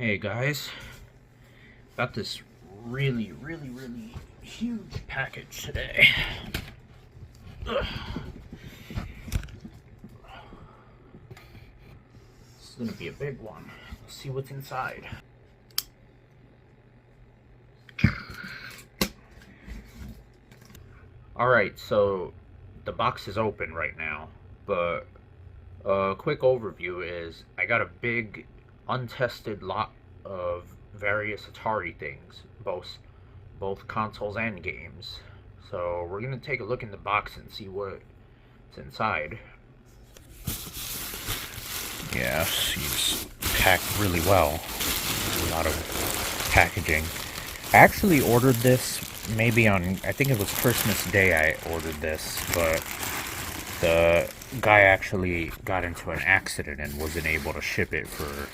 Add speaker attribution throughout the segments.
Speaker 1: Hey guys, got this really huge package today. Ugh. This is gonna be a big one. Let's see what's inside. Alright, so the box is open right now, but a quick overview is I got a big untested lot of various Atari things, both consoles and games. So we're gonna take a look in the box and see what's inside.
Speaker 2: Yeah, she's packed really well. A lot of packaging. I actually ordered this maybe on, I think it was Christmas Day I ordered this, but the guy actually got into an accident and wasn't able to ship it for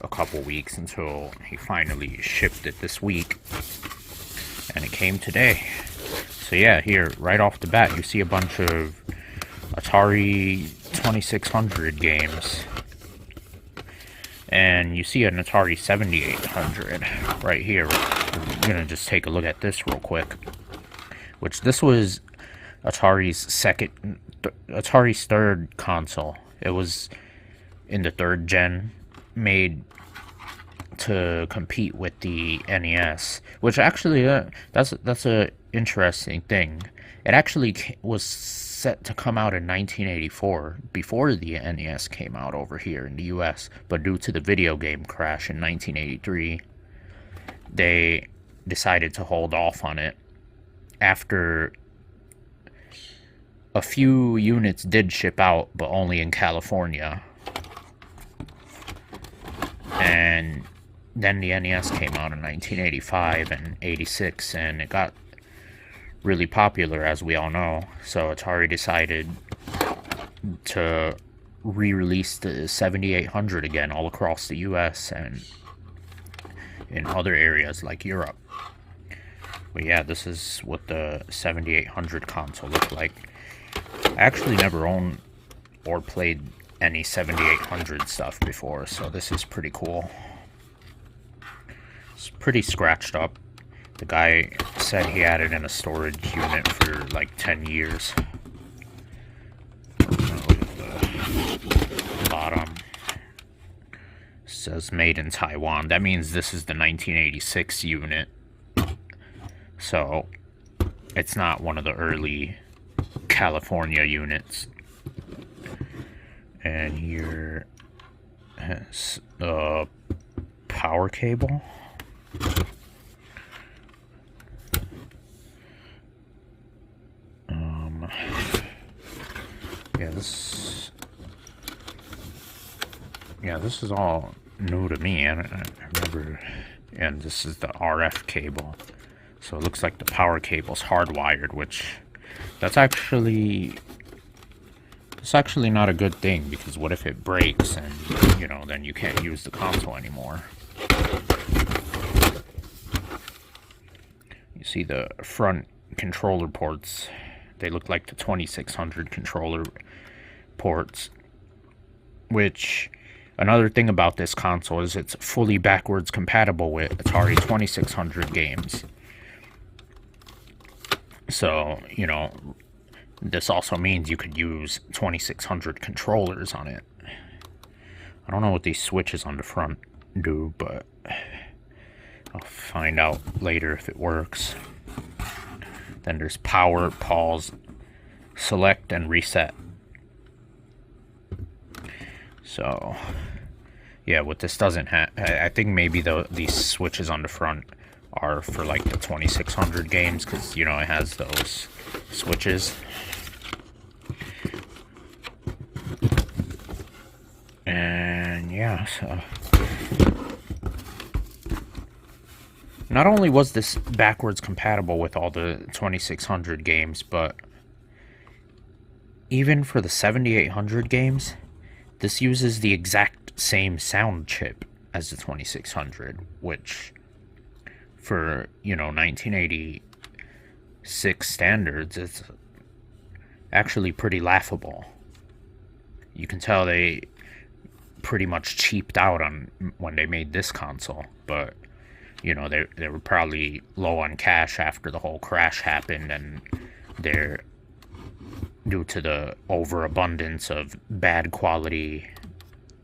Speaker 2: a couple weeks until he finally shipped it this week. And it came today. So yeah, here, right off the bat, you see a bunch of Atari 2600 games. And you see an Atari 7800 right here. We're gonna just take a look at this real quick. Which this was Atari's third console. It was in the third gen, made to compete with the NES. Which actually, that's a interesting thing. It actually was set to come out in 1984, before the NES came out over here in the US, but due to the video game crash in 1983, they decided to hold off on it. After a few units did ship out, but only in California. And then the NES came out in 1985 and 86, and it got really popular, as we all know. So Atari decided to re-release the 7800 again all across the US and in other areas like Europe. But yeah, this is what the 7800 console looked like. I actually never owned or played any 7800 stuff before, so this is pretty cool. It's pretty scratched up. The guy said he had it in a storage unit for like 10 years. Look at the bottom. It says made in Taiwan. That means this is the 1986 unit. So it's not one of the early California units. And here has the power cable. This is all new to me. I remember, and this is the RF cable. So it looks like the power cable's hardwired, which that's actually not a good thing, because what if it breaks and, you know, then you can't use the console anymore. You see the front controller ports. They look like the 2600 controller ports, which another thing about this console is it's fully backwards compatible with Atari 2600 games. So, you know, this also means you could use 2600 controllers on it. I don't know what these switches on the front do, but I'll find out later if it works. Then there's power, pause, select, and reset. So, yeah, what this doesn't have, I think maybe these switches on the front are for like the 2600 games, because, you know, it has those switches. And yeah, so not only was this backwards compatible with all the 2600 games, but even for the 7800 games, this uses the exact same sound chip as the 2600, which for, you know, 1986 standards, it's actually pretty laughable. You can tell they pretty much cheaped out on when they made this console, but you know, they were probably low on cash after the whole crash happened, and they're due to the overabundance of bad quality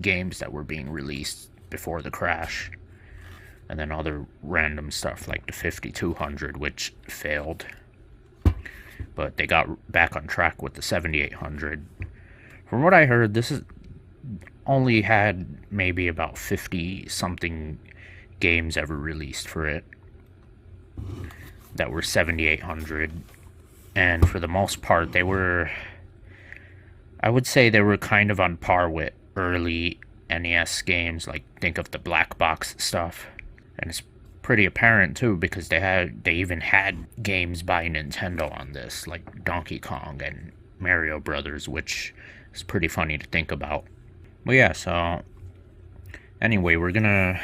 Speaker 2: games that were being released before the crash, and then other random stuff like the 5200, which failed, but they got back on track with the 7800. From what I heard, this is only had maybe about 50 something games ever released for it that were 7800, and for the most part they were, I would say they were kind of on par with early NES games. Like, think of the black box stuff, and it's pretty apparent too, because they even had games by Nintendo on this, like Donkey Kong and Mario Brothers, which is pretty funny to think about. But yeah, so anyway, we're gonna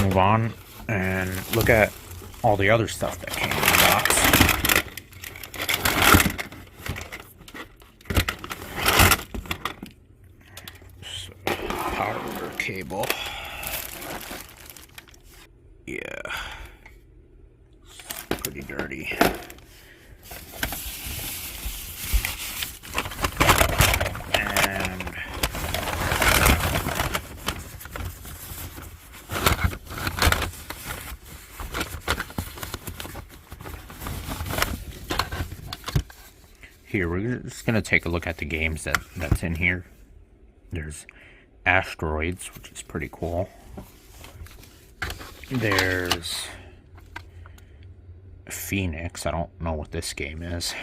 Speaker 2: move on and look at all the other stuff that came in the box. So, power cable. Yeah. Pretty dirty. Here, we're just going to take a look at the games that's in here. There's Asteroids, which is pretty cool. There's Phoenix. I don't know what this game is.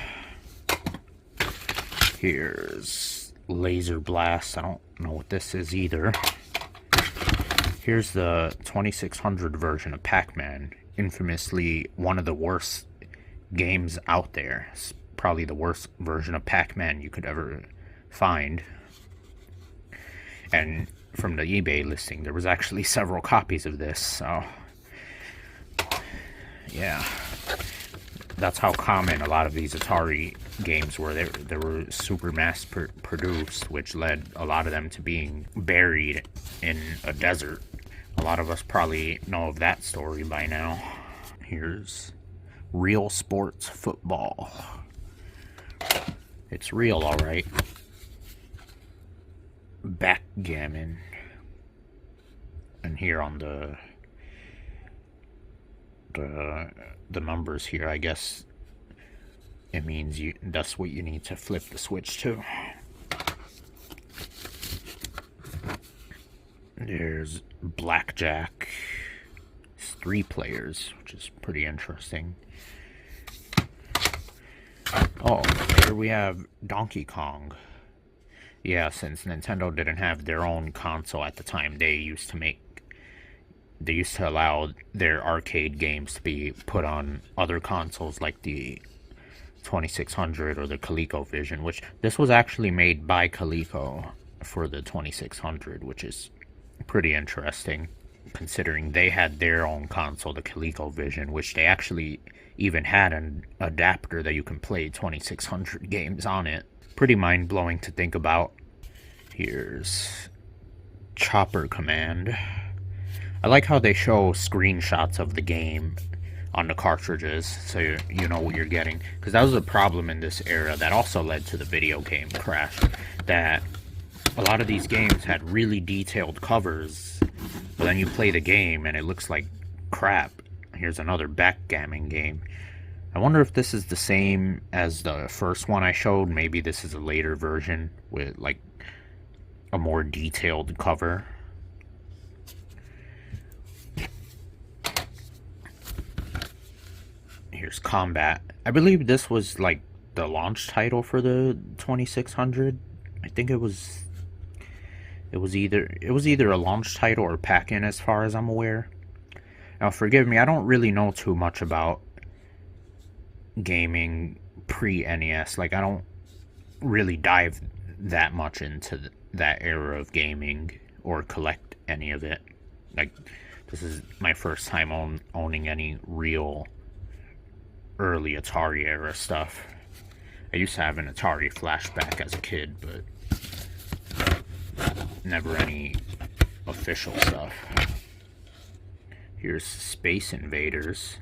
Speaker 2: Here's Laser Blast. I don't know what this is either. Here's the 2600 version of Pac-Man. Infamously one of the worst games out there. It's probably the worst version of Pac-Man you could ever find. And from the eBay listing, there was actually several copies of this, so yeah, that's how common a lot of these Atari games were. They were super mass produced, which led a lot of them to being buried in a desert. A lot of us probably know of that story by now. Here's Real Sports Football. It's real, alright. Backgammon. And here on the numbers here, I guess it means that's what you need to flip the switch to. There's Blackjack. It's 3 players, which is pretty interesting. Oh, here we have Donkey Kong. Yeah, since Nintendo didn't have their own console at the time, they used to allow their arcade games to be put on other consoles like the 2600 or the ColecoVision, which this was actually made by Coleco for the 2600, which is pretty interesting considering they had their own console, the ColecoVision, which they actually even had an adapter that you can play 2600 games on it. Pretty mind-blowing to think about. Here's Chopper Command. I like how they show screenshots of the game on the cartridges, so you know what you're getting. Because that was a problem in this era that also led to the video game crash. That a lot of these games had really detailed covers, but then you play the game and it looks like crap. Here's another backgammon game. I wonder if this is the same as the first one I showed. Maybe this is a later version with like a more detailed cover. Here's Combat. I believe this was like the launch title for the 2600. I think it was either a launch title or pack-in as far as I'm aware. Now forgive me, I don't really know too much about gaming pre-NES. Like, I don't really dive that much into that era of gaming or collect any of it. Like, this is my first time owning any real early Atari era stuff. I used to have an Atari Flashback as a kid, but never any official stuff. Here's Space Invaders.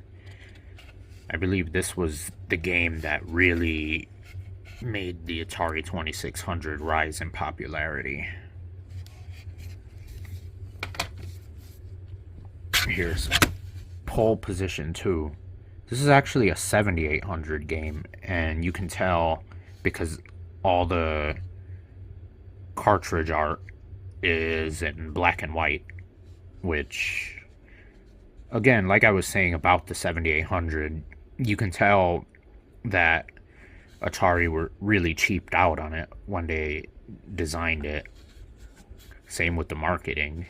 Speaker 2: I believe this was the game that really made the Atari 2600 rise in popularity. Here's Pole Position 2. This is actually a 7800 game, and you can tell because all the cartridge art is in black and white, which, again, like I was saying about the 7800, you can tell that Atari were really cheaped out on it when they designed it. Same with the marketing.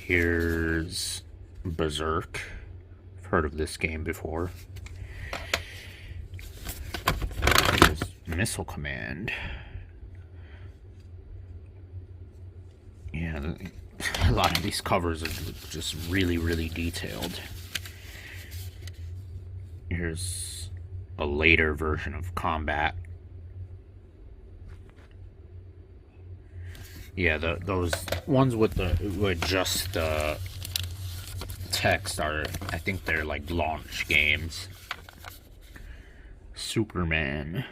Speaker 2: Here's Berserk. I've heard of this game before. Here's Missile Command. Yeah, a lot of these covers are just really, really detailed. Here's a later version of Combat. Yeah, those ones with just the text are, I think they're like launch games. Superman.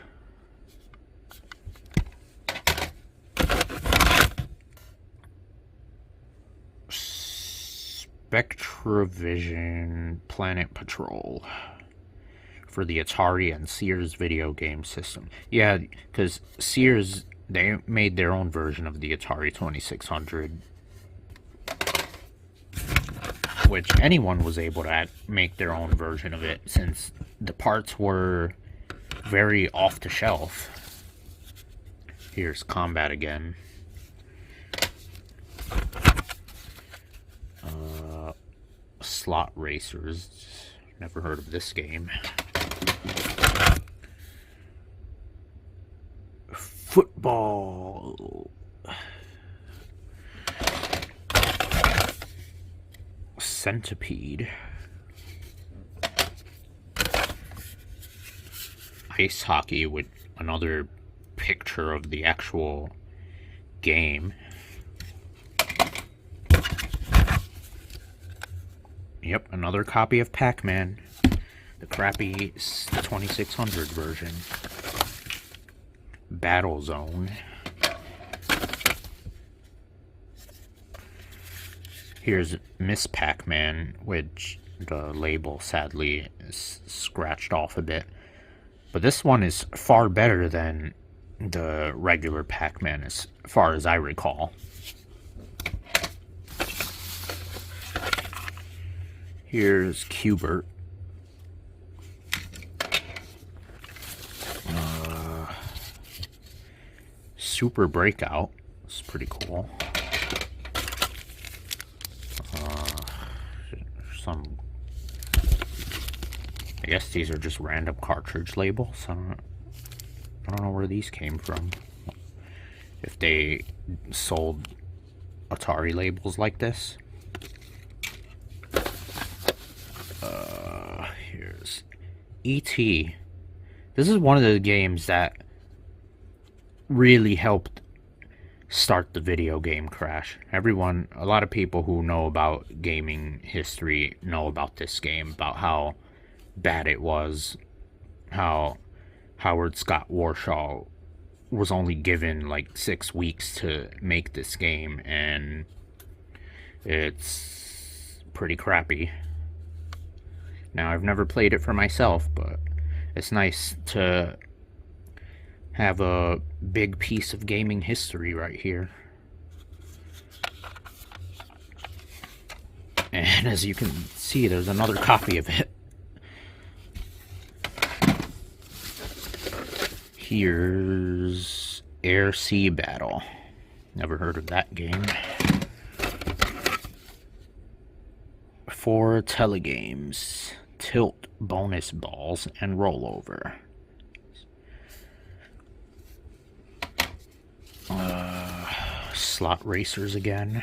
Speaker 2: Spectravision Planet Patrol for the Atari and Sears video game system. Yeah, because Sears, they made their own version of the Atari 2600, which anyone was able to make their own version of it since the parts were very off the shelf. Here's Combat again. Slot Racers. Never heard of this game. Football. Centipede. Ice hockey with another picture of the actual game. Yep, another copy of Pac-Man. The crappy 2600 version. Battle Zone. Here's Miss Pac-Man, which the label sadly is scratched off a bit. But this one is far better than the regular Pac-Man as far as I recall. Here's Qbert. Super Breakout. It's pretty cool. Some, I guess these are just random cartridge labels. I don't know where these came from. If they sold Atari labels like this. Here's E.T. This is one of the games that really helped start the video game crash. A lot of people who know about gaming history know about this game, about how bad it was, how Howard Scott Warshaw was only given like 6 weeks to make this game, and it's pretty crappy. Now, I've never played it for myself, but it's nice to have a big piece of gaming history right here. And as you can see, there's another copy of it. Here's Air-Sea Battle. Never heard of that game. 4 telegames. Tilt, Bonus Balls, and Rollover. Slot Racers again.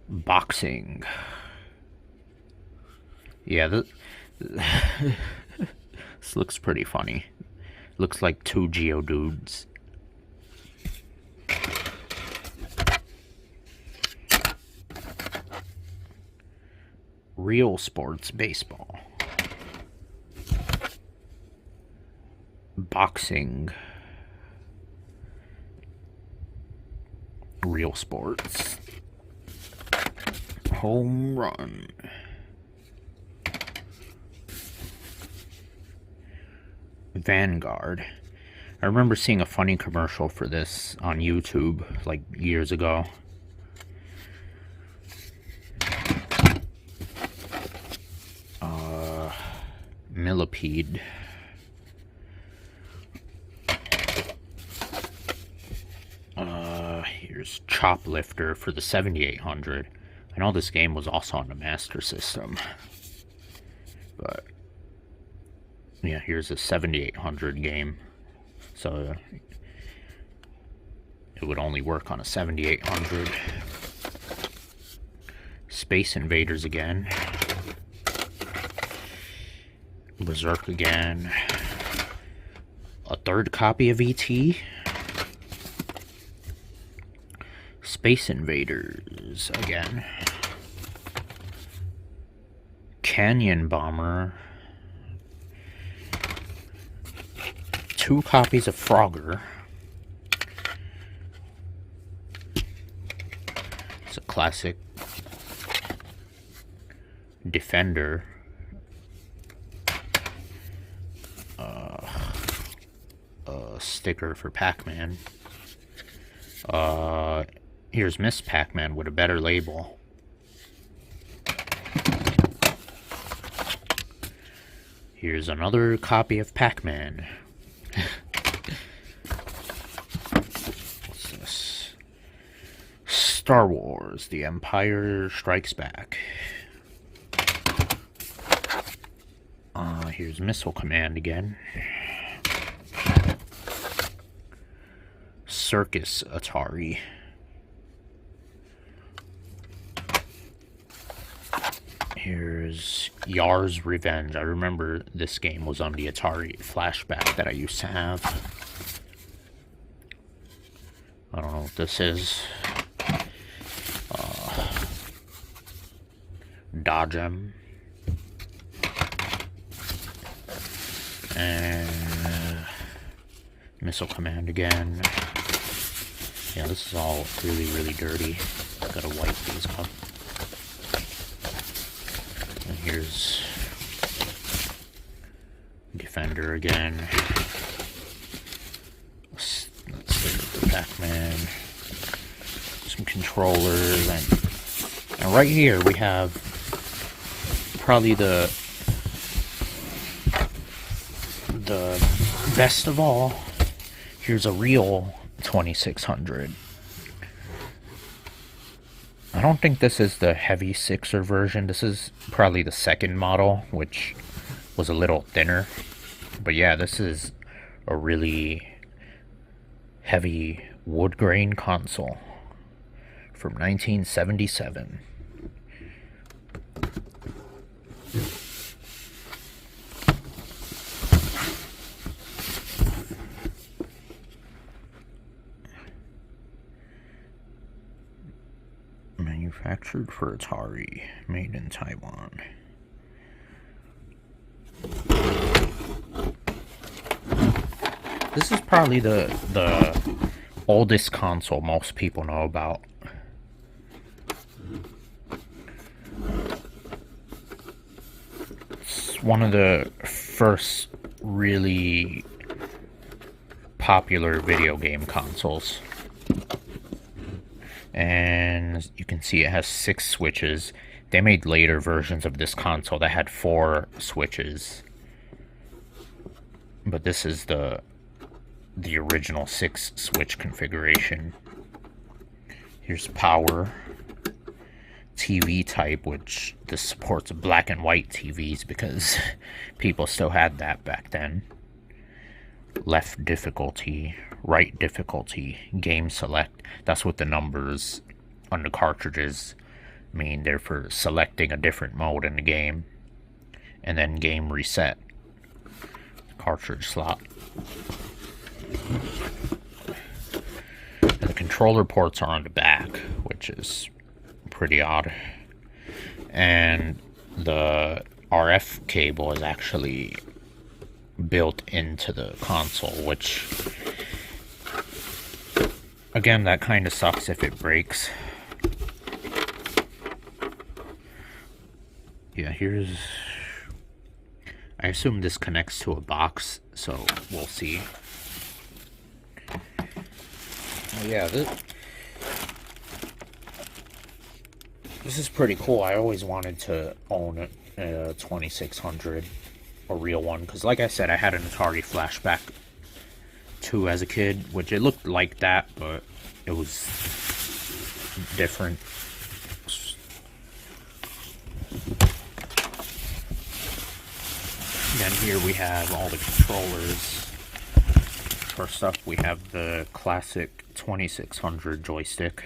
Speaker 2: Boxing. Yeah, This looks pretty funny. Looks like two Geodudes. Real Sports Baseball. Boxing. Real Sports. Home Run. Vanguard. I remember seeing a funny commercial for this on YouTube like years ago. Millipede. Here's Choplifter for the 7800. I know this game was also on the Master System, but yeah, here's a 7800 game, so it would only work on a 7800. Space Invaders again. Berserk again. A third copy of E.T. Space Invaders again. Canyon Bomber. 2 copies of Frogger. It's a classic. Defender. A sticker for Pac-Man. Here's Miss Pac-Man with a better label. Here's another copy of Pac-Man. What's this? Star Wars: The Empire Strikes Back. Here's Missile Command again. Circus Atari. Here's Yar's Revenge. I remember this game was on the Atari Flashback that I used to have. I don't know what this is. Dodge 'em. And Missile Command again. Yeah, this is all really, really dirty. Gotta wipe these up. And here's Defender again. Let's stick with the Pac-Man. Some controllers, and right here we have probably the best of all. Here's a real 2600. I don't think this is the heavy 6er version. This is probably the second model, which was a little thinner. But yeah, this is a really heavy wood grain console from 1977. Manufactured for Atari, made in Taiwan. This is probably the oldest console most people know about. It's one of the first really popular video game consoles. And you can see it has 6 switches. They made later versions of this console that had 4 switches, but this is the original 6 switch configuration. Here's power, TV type, which this supports black and white TVs because people still had that back then. Left difficulty, right difficulty, game select. That's what the numbers on the cartridges mean. They're for selecting a different mode in the game. And then game reset. cartridge slot. And the controller ports are on the back, which is pretty odd. And the RF cable is actually built into the console, which, again, that kind of sucks if it breaks. Yeah, here's... I assume this connects to a box, so we'll see. Oh, yeah, this is pretty cool. I always wanted to own a 2600, a real one, because like I said, I had an Atari Flashback 2 as a kid, which it looked like that, but it was different. Then here we have all the controllers. First up, we have the classic 2600 joystick.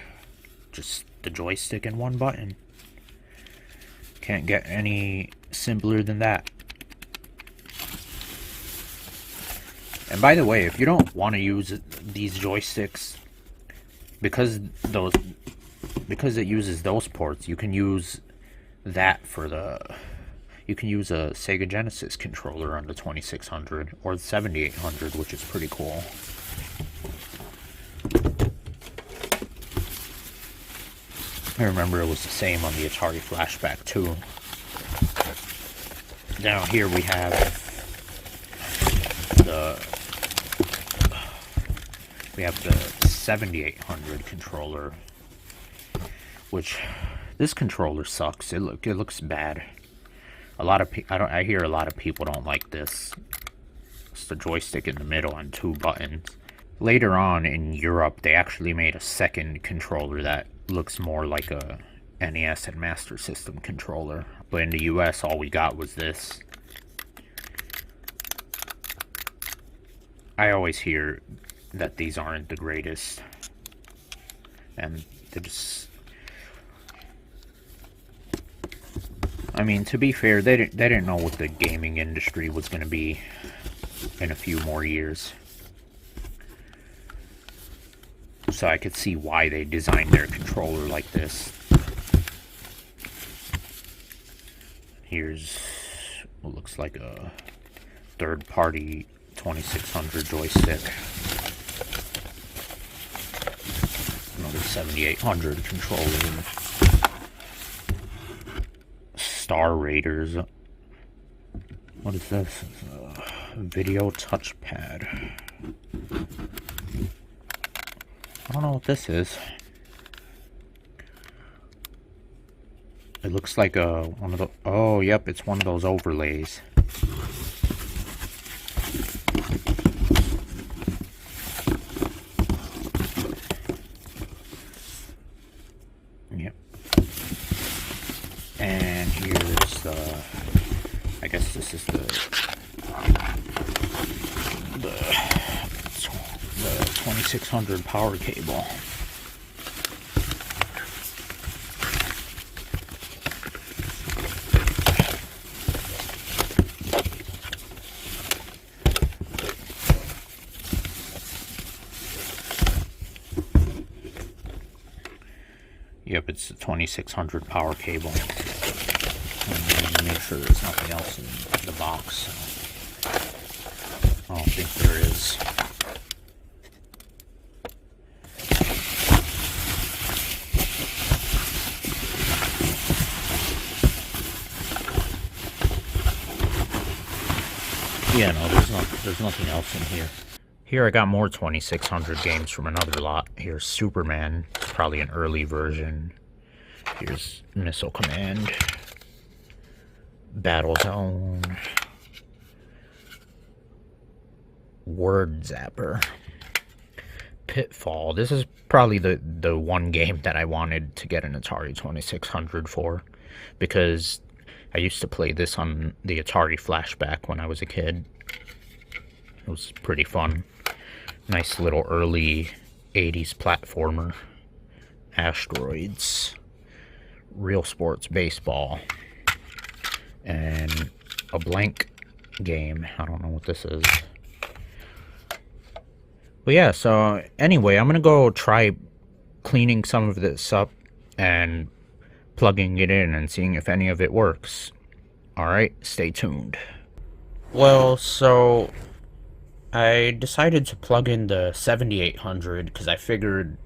Speaker 2: Just the joystick and one button. Can't get any simpler than that. And by the way, if you don't want to use these joysticks, because it uses those ports, you can use that for the... You can use a Sega Genesis controller on the 2600 or the 7800, which is pretty cool. I remember it was the same on the Atari Flashback too. Down here we have the 7800 controller, which this controller sucks. It looks bad. I hear a lot of people don't like this. It's the joystick in the middle and two buttons. Later on in Europe, they actually made a second controller that looks more like a NES and Master System controller. But in the US, all we got was this. I always hear that these aren't the greatest. And they're just... I mean, to be fair, they didn't know what the gaming industry was going to be in a few more years. So I could see why they designed their controller like this. Here's what looks like a third-party 2600 joystick. Another 7800 controller. Star Raiders. What is this? Video touchpad. I don't know what this is. It looks like one of the... Oh, yep, it's one of those overlays. Yep. And here's the... I guess this is the 2600 power cable. Yep, it's the 2600 power cable. And make sure there's nothing else in the box. I don't think there is. Yeah, no, there's nothing else in here. Here I got more 2600 games from another lot. Here's Superman, probably an early version. Here's Missile Command, Battle Zone, Word Zapper, Pitfall. This is probably the one game that I wanted to get an Atari 2600 for, because I used to play this on the Atari Flashback when I was a kid. It was pretty fun. Nice little early 80s platformer. Asteroids. Real Sports Baseball. And a blank game. I don't know what this is. But yeah, so anyway, I'm gonna go try cleaning some of this up and plugging it in and seeing if any of it works. Alright, stay tuned. Well, so I decided to plug in the 7800 because I figured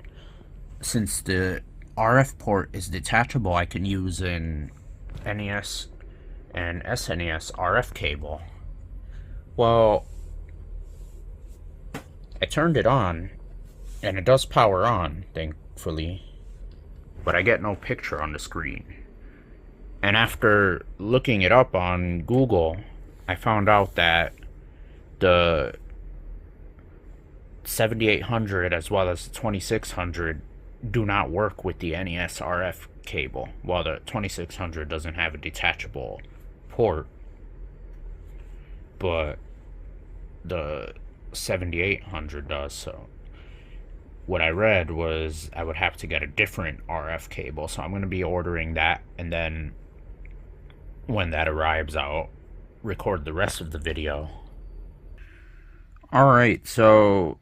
Speaker 2: since the RF port is detachable, I can use an NES and SNES RF cable. Well, I turned it on, and it does power on, thankfully, but I get no picture on the screen. And after looking it up on Google, I found out that the 7800 as well as the 2600 do not work with the NES RF cable. Well, the 2600 doesn't have a detachable port, but the 7800 does. So what I read was I would have to get a different RF cable, so I'm going to be ordering that, and then when that arrives I'll record the rest of the video. Alright, so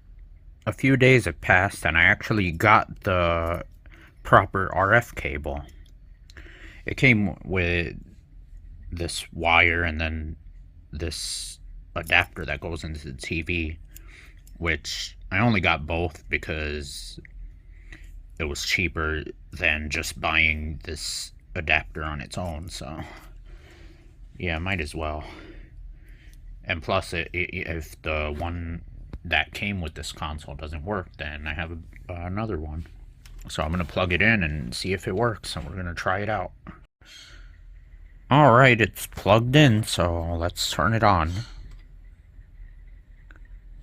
Speaker 2: a few days have passed and I actually got the proper RF cable. It came with this wire and then this adapter that goes into the TV, which I only got both because it was cheaper than just buying this adapter on its own, so yeah, might as well. And plus, if the one that came with this console doesn't work, then I have another one. So I'm going to plug it in and see if it works, and we're going to try it out. Alright, it's plugged in, so let's turn it on.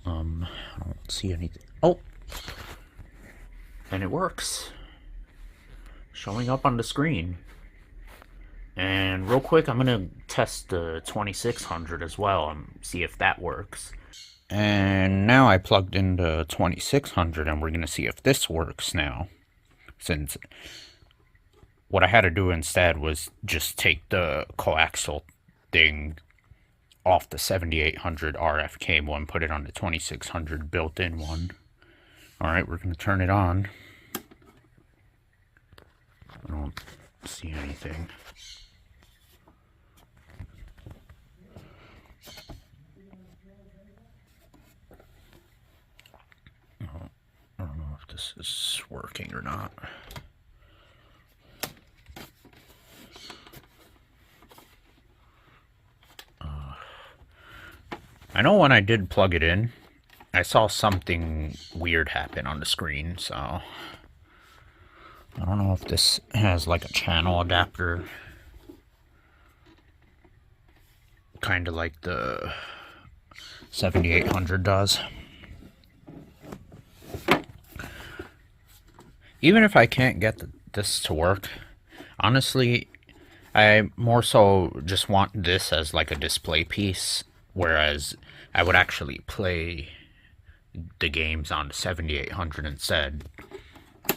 Speaker 2: I don't see anything. Oh! And it works. Showing up on the screen. And real quick, I'm going to test the 2600 as well and see if that works. And now I plugged in the 2600 and we're going to see if this works now. Since what I had to do instead was just take the coaxial thing off the 7800 RF cable and put it on the 2600 built-in one. Alright, we're going to turn it on. I don't see anything. I don't know if this is working or not. I know when I did plug it in, I saw something weird happen on the screen, so I don't know if this has like a channel adapter, kind of like the 7800 does. Even if I can't get this to work, honestly, I more so just want this as like a display piece, whereas I would actually play the games on the 7800 instead. I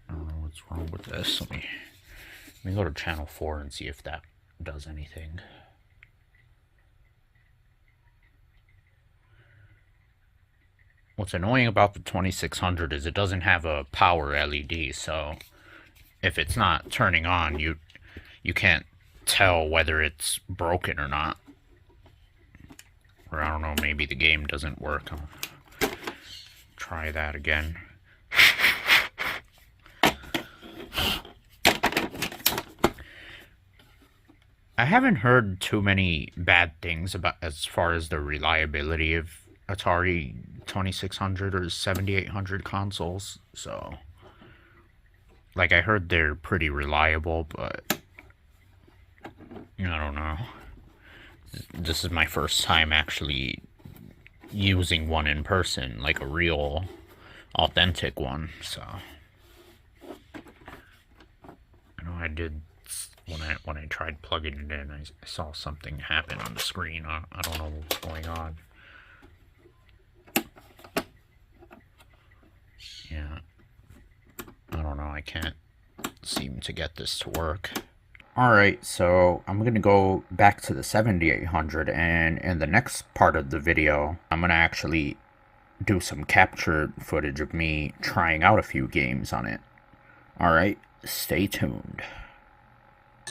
Speaker 2: don't know what's wrong with this. Let me go to channel 4 and see if that does anything. What's annoying about the 2600 is it doesn't have a power LED, so if it's not turning on, you can't tell whether it's broken or not. Or I don't know, maybe the game doesn't work. I'll try that again. I haven't heard too many bad things about as far as the reliability of Atari 2600 or 7800 consoles, so like I heard they're pretty reliable, but I don't know. This is my first time actually using one in person, like a real authentic one, so I know I did when I tried plugging it in, I saw something happen on the screen. I don't know what's going on. Yeah, I don't know, I can't seem to get this to work. Alright, so I'm going to go back to the 7800, and in the next part of the video, I'm going to actually do some captured footage of me trying out a few games on it. Alright, stay tuned.